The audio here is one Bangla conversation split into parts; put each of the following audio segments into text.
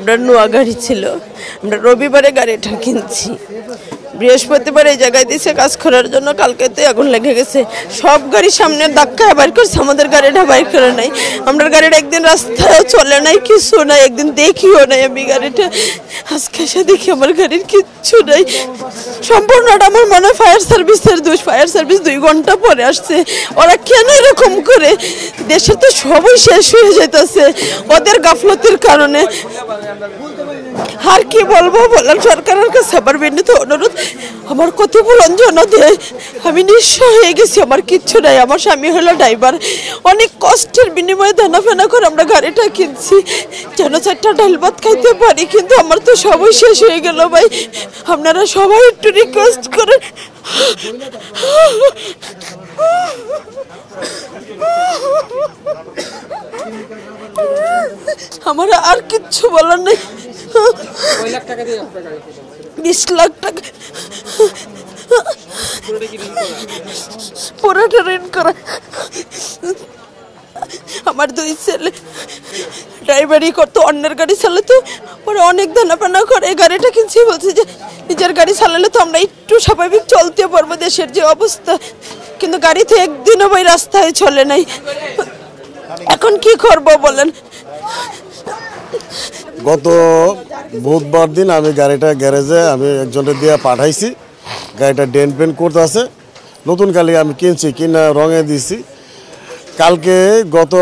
আমরা নোয়া গাড়ি ছিল, আমরা রবিবারে গাড়িটা কিনছি, বৃহস্পতিবার এই জায়গায় দিয়েছে কাজ করার জন্য, কালকেতে আগুন লেগে গেছে। সব গাড়ি সামনে ধাক্কায় বাইর করছে, আমাদের গাড়িটা বাইর করে নাই। আমরা গাড়িটা একদিন রাস্তায় চলে নাই, কিছু নাই, একদিন দেখিও নাই আমি গাড়িটা। আজকে এসে দেখি আমার গাড়ির কিচ্ছু নাই। সম্পূর্ণটা আমার মনে হয় ফায়ার সার্ভিসের দোষ। ফায়ার সার্ভিস 2 ঘন্টা পরে আসছে। ওরা কেন এরকম করে? দেশে তো সবই শেষ হয়ে যেতেছে ওদের গাফলতির কারণে। আর কি বলবো বলেন, সরকারের কাছে আমার বিনীত অনুরোধ, আমার ক্ষতিপূরণ যেন দেয়। আমি নিঃস্ব হয়ে গেছি, আমার কিচ্ছু নাই। আমার স্বামী হলো ড্রাইভার, অনেক কষ্টের বিনিময়ে দেনাফেনা করে আমরা গাড়িটা কিনছি যেন 4টা ডাল ভাত খাইতে পারি, কিন্তু আমার তো সবই শেষ হয়ে গেল ভাই। আপনারা সবাই একটু রিকোয়েস্ট করেন। আমার আর কিচ্ছু বলার নেই। 20 লাখ টাকা পুরোটা ঋণ করা। আমার 2 ছেলে ড্রাইভারি করতো, অন্যের গাড়ি চালাতো, পরে অনেক দেনাপানা করে গাড়িটা কিনছি। বলছে যে নিজের গাড়ি চালালে তো আমরা একটু স্বাভাবিক চলতে পারবো, দেশের যে অবস্থা। কিন্তু গাড়িতে একদিনও ভাই রাস্তায় চলে নাই। এখন কি করবো বলেন? গত বুধবার দিন আমি গাড়িটা গ্যারেজে আমি একজনের দিয়ে পাঠাইছি। গাড়িটা ডেন্ট পেন্ট করতে আছে, নতুন গাড়ি আমি কিনছি, কিনা রঙে দিছি। কালকে গত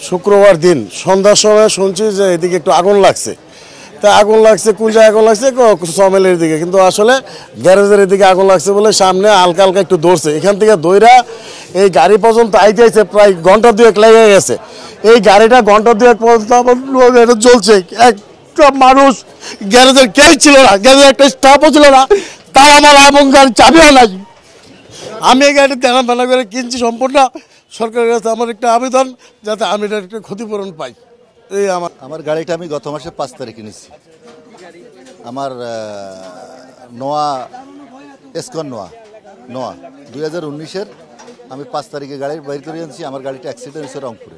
শুক্রবার দিন সন্ধ্যার সময় শুনছি যে এদিকে একটু আগুন লাগছে। তা আগুন লাগছে, কোন জায়গায় আগুন লাগছে? সমেলের দিকে, কিন্তু আসলে গ্যারেজের এদিকে আগুন লাগছে বলে সামনে হালকা হালকা একটু দৌড়ছে। এখান থেকে দৌড়া এই গাড়ি পর্যন্ত আইতে আইছে প্রায় ঘন্টা 2 লেগে গেছে। এই গাড়িটা ঘন্টা 2 পর্যন্ত আমার চলছে। একটা মানুষ গ্যারেজের কেউ ছিল না, গ্যারেজের একটা স্টাফও ছিল না, তার আমার এবং গাড়ির চাবিও নাই। আমি এই গাড়িটা দেনা করে কিনছি সম্পূর্ণ। সরকারের কাছে আমার একটা আবেদন, যাতে আমি এটা একটা ক্ষতিপূরণ পাই। এই আমার গাড়িটা আমি গত মাসের 5 তারিখে কিনেছি। আমার নোয়া এসকন নোয়া 2019-এর আমি 5 তারিখে গাড়ি বাইর করে আনছি। আমার গাড়িটা অ্যাক্সিডেন্ট হয়েছে রংপুরে,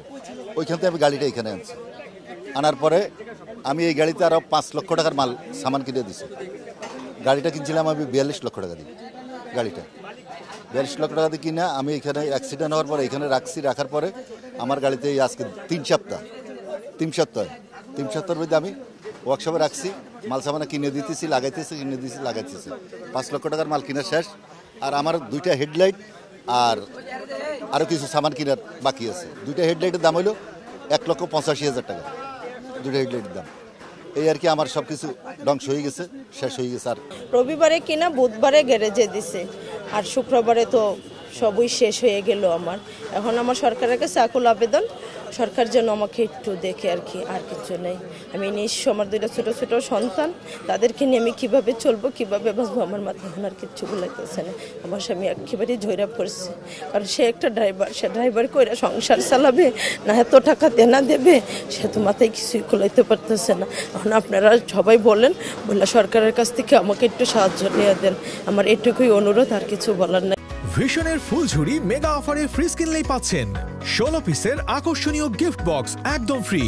ওইখান থেকে আমি গাড়িটা এখানে আনছি। আনার পরে আমি এই গাড়িতে আরও 5 লক্ষ টাকার মাল সামান কিনে দিছি। গাড়িটা কিনছিলাম আমি 42 লক্ষ টাকা দিয়ে। গাড়িটা 42 লক্ষ টাকা দিয়ে কিনা আমি এখানে অ্যাক্সিডেন্ট হওয়ার পরে এখানে রাখার পরে আমার গাড়িতে আজকে 3 সপ্তাহের মধ্যে আমি ওয়ার্কশপে রাখছি, মাল সামানা কিনে দিতেছি, লাগাইতেছি 5 লক্ষ টাকার মাল কিনা শেষ। আর আমার 2টা হেডলাইট আর আরও কিছু সামান কেনার বাকি আছে। 2টা হেডলাইটের দাম হলো 1,85,000 টাকা, 2টা হেডলাইটের দাম। এই আর কি, আমার সব কিছু ধ্বংস হয়ে গেছে, শেষ হয়ে গেছে। আর রবিবারে কিনা বুধবারে গ্যারেজে দিছে, আর শুক্রবারে তো সবই শেষ হয়ে গেল আমার। এখন আমার সরকারের কাছে আকুল আবেদন, সরকার যেন আমাকে একটু দেখে আর কি, আর কিছু নেই। আমি নিঃস্ব, আমার 2টা ছোটো ছোটো সন্তান, তাদেরকে নিয়ে আমি কীভাবে চলবো, কীভাবে বাঁচবো, আমার মাথায় এখন আর কিচ্ছু লাগতেছে না। আমার স্বামী একেবারেই ঝইরা পড়ছে, কারণ সে একটা ড্রাইভার, সে ড্রাইভার করে সংসার চালাবে না, এত টাকা দেনা দেবে, সে তো মাথায় কিছুই খোলাইতে পারতেছে না। এখন আপনারা সবাই বলেন, সরকারের কাছ থেকে আমাকে একটু সাহায্য নিয়ে দেন, আমার এটুকুই অনুরোধ, আর কিছু বলার নাই। ভিশনের ফুলঝুরি মেগা অফারে ফ্রিজ কিনলেই পাচ্ছেন 16 পিসের আকর্ষণীয় গিফট বক্স একদম ফ্রি।